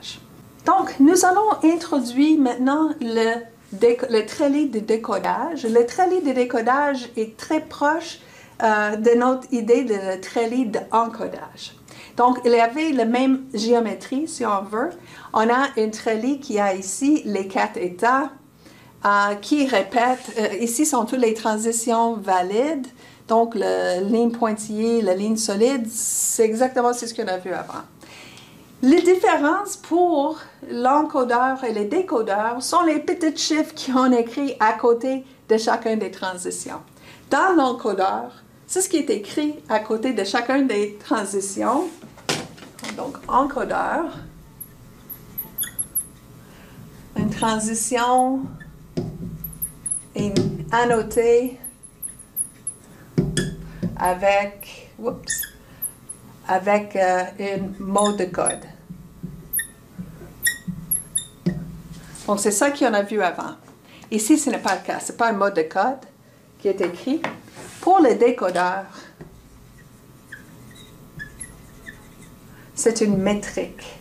d'encodage. Donc, nous allons introduire maintenant le treillis de décodage. Le treillis de décodage est très proche de notre idée de le treillis d'encodage. Donc, il y avait la même géométrie, si on veut. On a une treillis qui a ici les 4 états qui répètent. Ici sont toutes les transitions valides. Donc, la ligne pointillée, la ligne solide, c'est exactement ce qu'on a vu avant. Les différences pour l'encodeur et le décodeur sont les petits chiffres qui sont écrits à côté de chacune des transitions. Dans l'encodeur, c'est ce qui est écrit à côté de chacune des transitions. Donc, encodeur, une transition est annotée avec un mot de code. Donc, c'est ça qu'on a vu avant. Ici, ce n'est pas le cas. Ce n'est pas un mot de code qui est écrit. Pour le décodeur, c'est une métrique.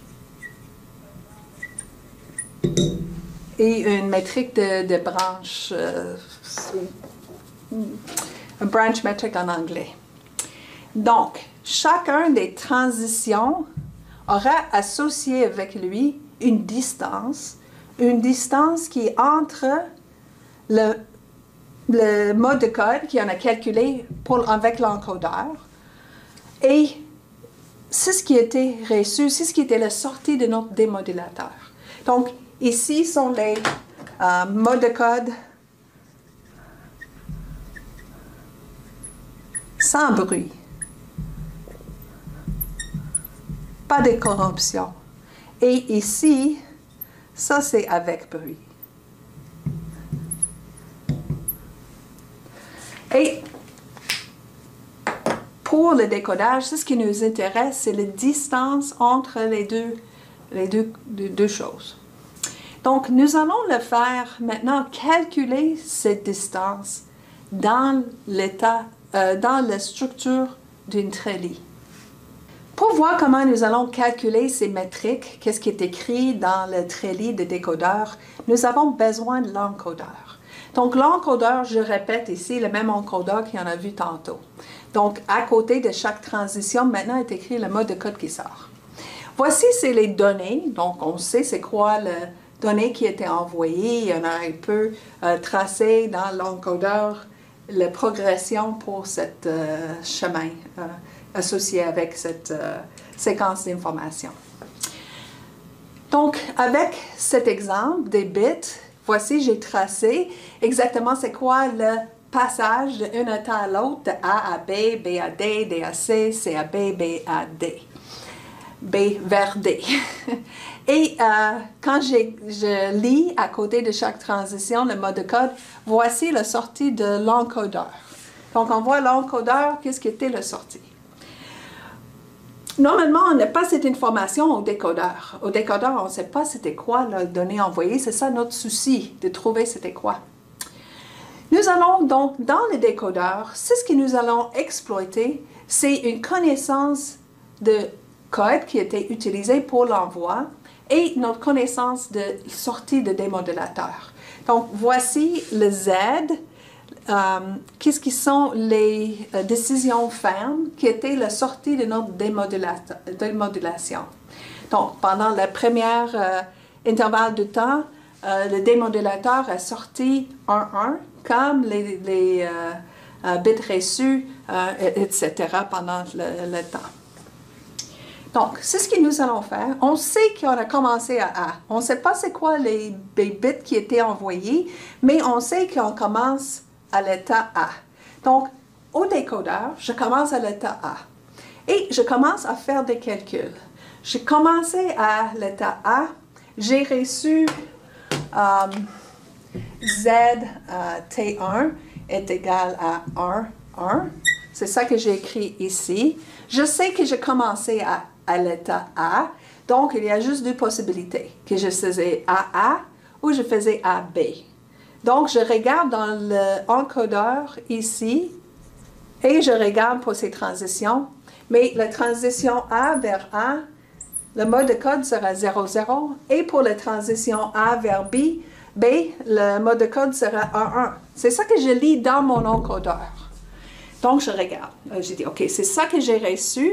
Et une métrique de branche, un branch metric en anglais. Donc, chacun des transitions aura associé avec lui une distance qui est entre le mode de code qu'on a calculé avec l'encodeur et c'est ce qui était reçu, c'est ce qui était la sortie de notre démodulateur. Donc, ici sont les modes de code sans bruit. Pas de corruption. Et ici, ça c'est avec bruit. Et pour le décodage, ce qui nous intéresse, c'est la distance entre les deux choses. Donc, nous allons le faire maintenant, calculer cette distance dans la structure d'une treillis. Pour voir comment nous allons calculer ces métriques, qu'est-ce qui est écrit dans le treillis de décodeur, nous avons besoin de l'encodeur. Donc, l'encodeur, je répète ici, le même encodeur qu'on a vu tantôt. Donc, à côté de chaque transition, maintenant est écrit le mode de code qui sort. Voici, c'est les données. Donc, on sait c'est quoi les données qui étaient envoyées. On peut tracer dans l'encodeur la progression pour ce chemin associé avec cette séquence d'informations. Donc, avec cet exemple des bits, voici, j'ai tracé exactement c'est quoi le passage d'un état à l'autre, de A à B, B à D, D à C, C à B, B à D. B vers D. Et quand je lis à côté de chaque transition le mode de code, voici la sortie de l'encodeur. Donc, on voit l'encodeur, qu'est-ce qui était la sortie. Normalement, on n'a pas cette information au décodeur. Au décodeur, on ne sait pas c'était quoi la donnée envoyée. C'est ça notre souci, de trouver c'était quoi. Nous allons donc, dans le décodeur, c'est ce que nous allons exploiter, c'est une connaissance de code qui était utilisé pour l'envoi et notre connaissance de sortie de démodulateur. Donc, voici le Z. Qu'est-ce qui sont les décisions fermes qui étaient la sortie de notre démodulation. Donc, pendant le premier intervalle de temps, le démodulateur a sorti 1-1 comme les bits reçus, etc. pendant le temps. Donc, c'est ce que nous allons faire. On sait qu'on a commencé à A. On ne sait pas c'est quoi les bits qui étaient envoyés, mais on sait qu'on commence à l'état A. Donc, au décodeur, je commence à l'état A. Et je commence à faire des calculs. J'ai commencé à l'état A. J'ai reçu Z T1 est égal à 1, 1. C'est ça que j'ai écrit ici. Je sais que j'ai commencé à l'état A. Donc, il y a juste deux possibilités. Que je faisais AA ou je faisais AB. Donc, je regarde dans l'encodeur ici et je regarde pour ces transitions. Mais la transition A vers A le mode de code sera 0, 0. Et pour la transition A vers B, le mode de code sera 1, 1. C'est ça que je lis dans mon encodeur. Donc, je regarde. J'ai dit, OK, c'est ça que j'ai reçu.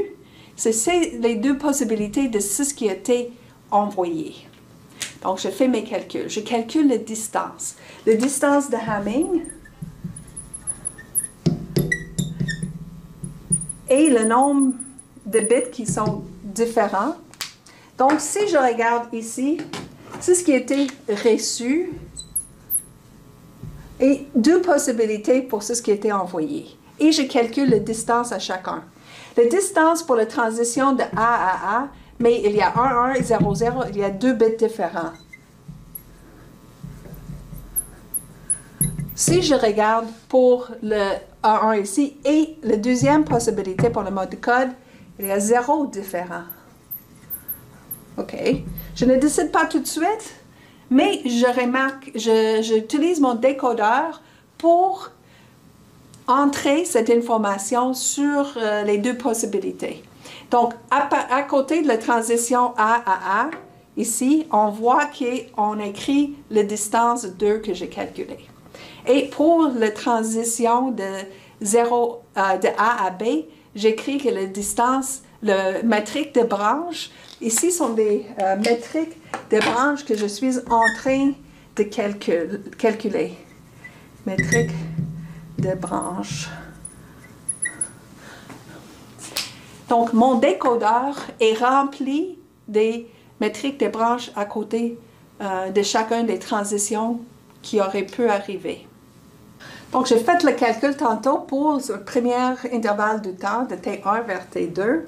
C'est les deux possibilités de ce qui a été envoyé. Donc, je fais mes calculs. Je calcule la distance. La distance de Hamming et le nombre de bits qui sont différents. Donc, si je regarde ici, c'est ce qui a été reçu et deux possibilités pour ce qui a été envoyé. Et je calcule la distance à chacun. La distance pour la transition de A à A, mais il y a 1, 1, 0, 0, il y a deux bits différents. Si je regarde pour le A1 ici et la deuxième possibilité pour le mode de code, il y a 0 différent. OK. Je ne décide pas tout de suite, mais je remarque, j'utilise mon décodeur pour entrer cette information sur les deux possibilités. Donc, à côté de la transition A à A, ici, on voit qu'on écrit la distance 2 que j'ai calculée. Et pour la transition de A à B, j'écris que la distance, le métrique de branche, ici sont des métriques de branche que je suis en train de calculer. Métrique de branche. Donc, mon décodeur est rempli des métriques de branche à côté de chacune des transitions qui auraient pu arriver. Donc, j'ai fait le calcul tantôt pour le premier intervalle de temps de T1 vers T2.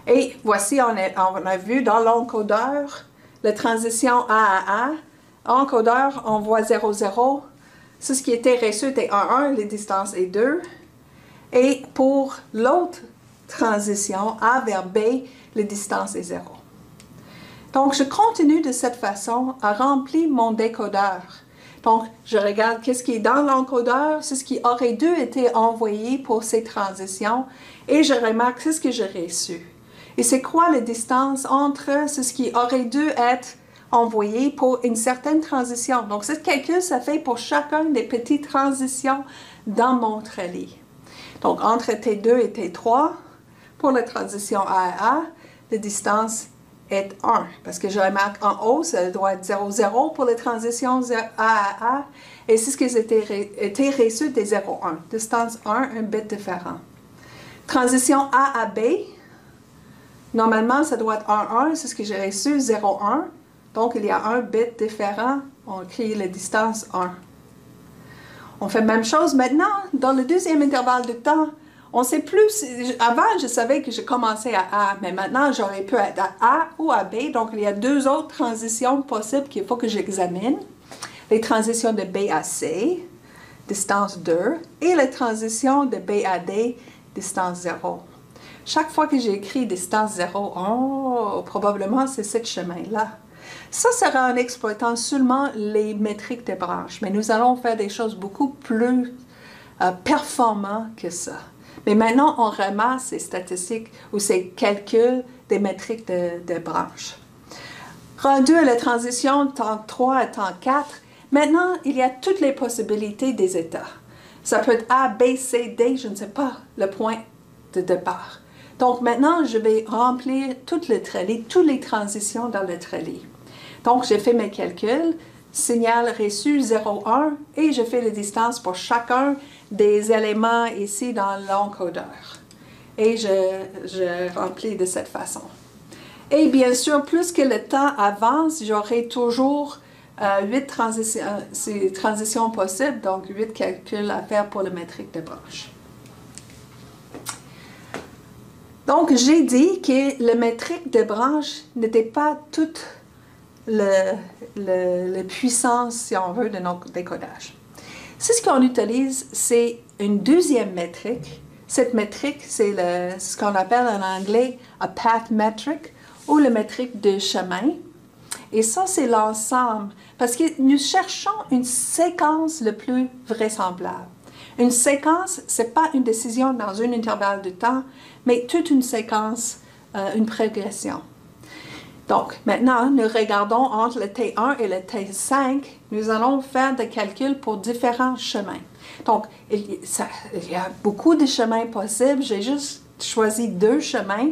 Et voici, on a vu dans l'encodeur la transition A à A. Encodeur, on voit 0, 0. C'est ce qui était reçu était 1, 1, les distances est 2. Et pour l'autre transition, A vers B, les distances est 0. Donc, je continue de cette façon à remplir mon décodeur. Donc, je regarde qu'est-ce qui est dans l'encodeur, c'est ce qui aurait dû être envoyé pour ces transitions, et je remarque c'est ce que j'ai reçu. Et c'est quoi la distance entre ce qui aurait dû être envoyé pour une certaine transition. Donc, ce calcul, ça fait pour chacune des petites transitions dans mon trellis. Donc, entre T2 et T3, pour la transition A à A, la distance est 1. Parce que je remarque en haut, ça doit être 0, 0 pour les transitions A à A. Et c'est ce qui était reçu des 0, 1. Distance 1, un bit différent. Transition A à B, normalement, ça doit être 1, 1. C'est ce que j'ai reçu, 0, 1. Donc, il y a un bit différent. On crée la distance 1. On fait la même chose maintenant dans le deuxième intervalle de temps. On sait plus, avant je savais que je commençais à A, mais maintenant j'aurais pu être à A ou à B, donc il y a deux autres transitions possibles qu'il faut que j'examine. Les transitions de B à C, distance 2, et la transition de B à D, distance 0. Chaque fois que j'écris distance 0, oh, probablement c'est ce chemin-là. Ça sera en exploitant seulement les métriques de branche, mais nous allons faire des choses beaucoup plus performantes que ça. Mais maintenant, on ramasse ces statistiques ou ces calculs des métriques de branche. Rendu à la transition temps 3 à temps 4, maintenant, il y a toutes les possibilités des états. Ça peut être A, B, C, D, je ne sais pas le point de départ. Donc maintenant, je vais remplir tout le trellis, toutes les transitions dans le trellis. Donc, j'ai fait mes calculs, signal reçu 0, 1, et je fais la distance pour chacun des éléments ici dans l'encodeur. Et je remplis de cette façon. Et bien sûr, plus que le temps avance, j'aurai toujours 8 transitions possibles, donc 8 calculs à faire pour le métrique de branche. Donc, j'ai dit que le métrique de branche n'était pas toute la puissance, si on veut, de notre décodage. C'est ce qu'on utilise, c'est une deuxième métrique. Cette métrique, c'est ce qu'on appelle en anglais « a path metric » ou le métrique de chemin. Et ça, c'est l'ensemble, parce que nous cherchons une séquence le plus vraisemblable. Une séquence, ce n'est pas une décision dans un intervalle de temps, mais toute une séquence, une progression. Donc, maintenant, nous regardons entre le T1 et le T5, nous allons faire des calculs pour différents chemins. Donc, il y a beaucoup de chemins possibles. J'ai juste choisi 2 chemins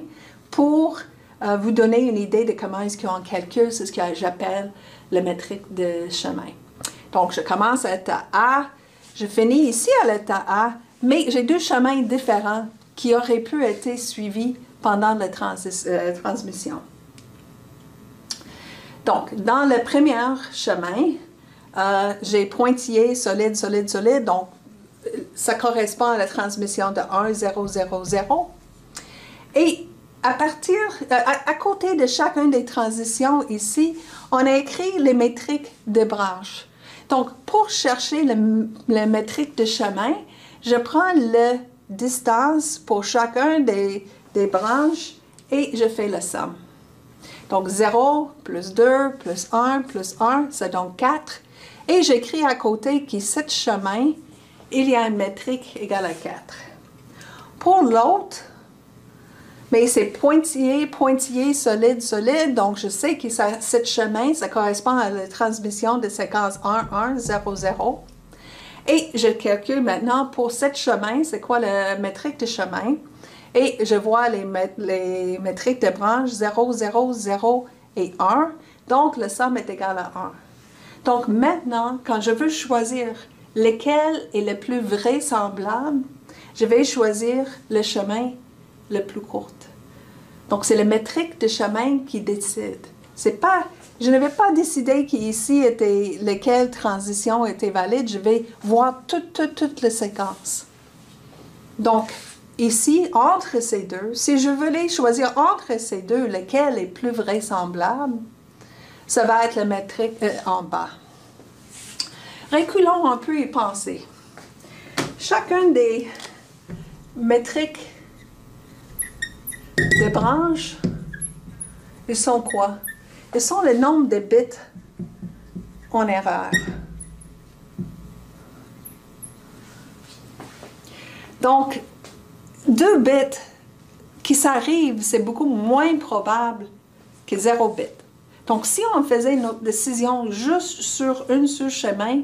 pour vous donner une idée de comment est-ce qu'on calcule, c'est ce que j'appelle le métrique de chemin. Donc, je commence à l'état A, je finis ici à l'état A, mais j'ai 2 chemins différents qui auraient pu être suivis pendant la transmission. Donc, dans le premier chemin, j'ai pointillé, solide, solide, solide, donc ça correspond à la transmission de 1, 0, 0, 0. Et à côté de chacune des transitions ici, on a écrit les métriques de branche. Donc, pour chercher le métrique de chemin, je prends la distance pour chacun des branches et je fais la somme. Donc, 0 plus 2 plus 1 plus 1, c'est donc 4. Et j'écris à côté que cet chemin, il y a une métrique égale à 4. Pour l'autre, mais c'est pointillé, pointillé, solide, solide. Donc, je sais que ce chemin, ça correspond à la transmission de séquence 1, 1, 0, 0. Et je calcule maintenant pour ce chemin, c'est quoi la métrique de chemin. Et je vois les métriques de branche 0, 0, 0 et 1. Donc, la somme est égale à 1. Donc, maintenant, quand je veux choisir lequel est le plus vraisemblable, je vais choisir le chemin le plus court. Donc, c'est la métrique de chemin qui décide. Je ne vais pas décider qu'ici était lesquelles transitions étaient valides. Je vais voir toute la séquence. Donc, ici, entre ces deux, si je voulais choisir entre ces deux lequel est plus vraisemblable, ça va être la métrique en bas. Reculons un peu et pensons. Chacune des métriques de branches, ils sont quoi? Ils sont le nombre de bits en erreur. Donc, 2 bits qui s'arrivent, c'est beaucoup moins probable que 0 bit. Donc, si on faisait notre décision juste sur un seul chemin,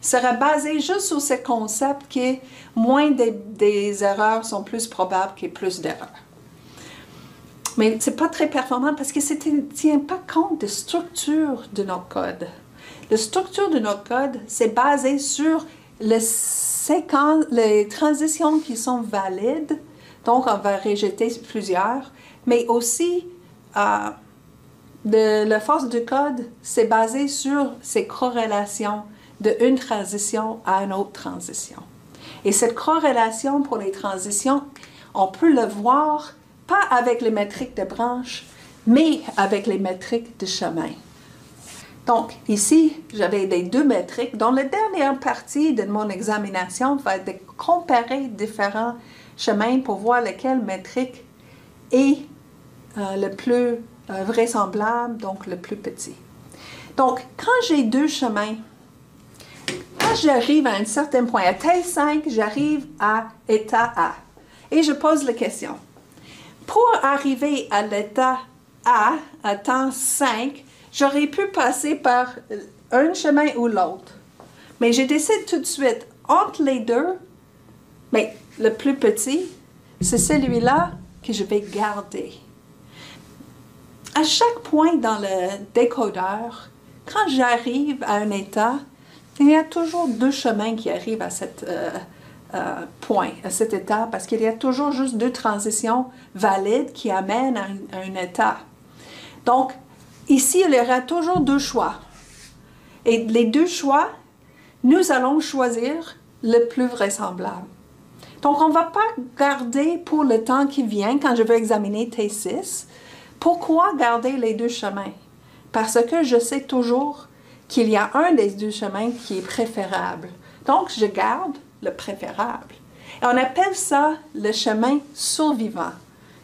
serait basé juste sur ce concept que moins des erreurs sont plus probables que plus d'erreurs. Mais ce n'est pas très performant parce que ça ne tient pas compte de la structure de notre code. La structure de notre code, c'est basé sur les transitions qui sont valides. Donc, on va rejeter plusieurs. Mais aussi, la force du code, c'est basé sur ces corrélations d'une transition à une autre transition. Et cette corrélation pour les transitions, on peut le voir pas avec les métriques de branche, mais avec les métriques de chemin. Donc, ici, j'avais les 2 métriques, dont la dernière partie de mon examination va être de comparer différents chemins pour voir lequel métrique est le plus vraisemblable, donc le plus petit. Donc, quand j'ai 2 chemins, quand j'arrive à un certain point, à T5, j'arrive à état A. Et je pose la question. Pour arriver à l'état A, à temps 5, j'aurais pu passer par un chemin ou l'autre. Mais je décide tout de suite, entre les deux, mais le plus petit, c'est celui-là que je vais garder. À chaque point dans le décodeur, quand j'arrive à un état, il y a toujours 2 chemins qui arrivent à cet point, à cet état, parce qu'il y a toujours juste 2 transitions valides qui amènent à un état. Donc, ici, il y aura toujours 2 choix. Et les 2 choix, nous allons choisir le plus vraisemblable. Donc, on ne va pas garder pour le temps qui vient, quand je veux examiner T6. Pourquoi garder les 2 chemins? Parce que je sais toujours qu'il y a un des 2 chemins qui est préférable. Donc, je garde le préférable. Et on appelle ça le chemin survivant.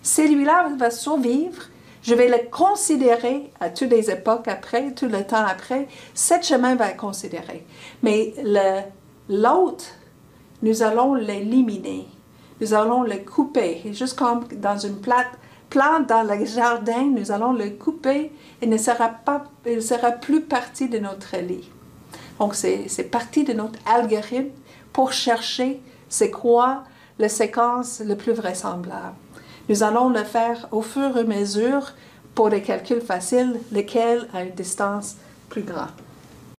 Celui-là va survivre. Je vais le considérer à toutes les époques après, tout le temps après. Ce chemin va être considéré. Mais l'autre, nous allons l'éliminer. Nous allons le couper. Juste comme dans une plaque plante dans le jardin, nous allons le couper et il ne sera plus partie de notre lit. Donc, c'est partie de notre algorithme pour chercher c'est quoi la séquence le plus vraisemblable. Nous allons le faire au fur et à mesure pour des calculs faciles, lesquels à une distance plus grande.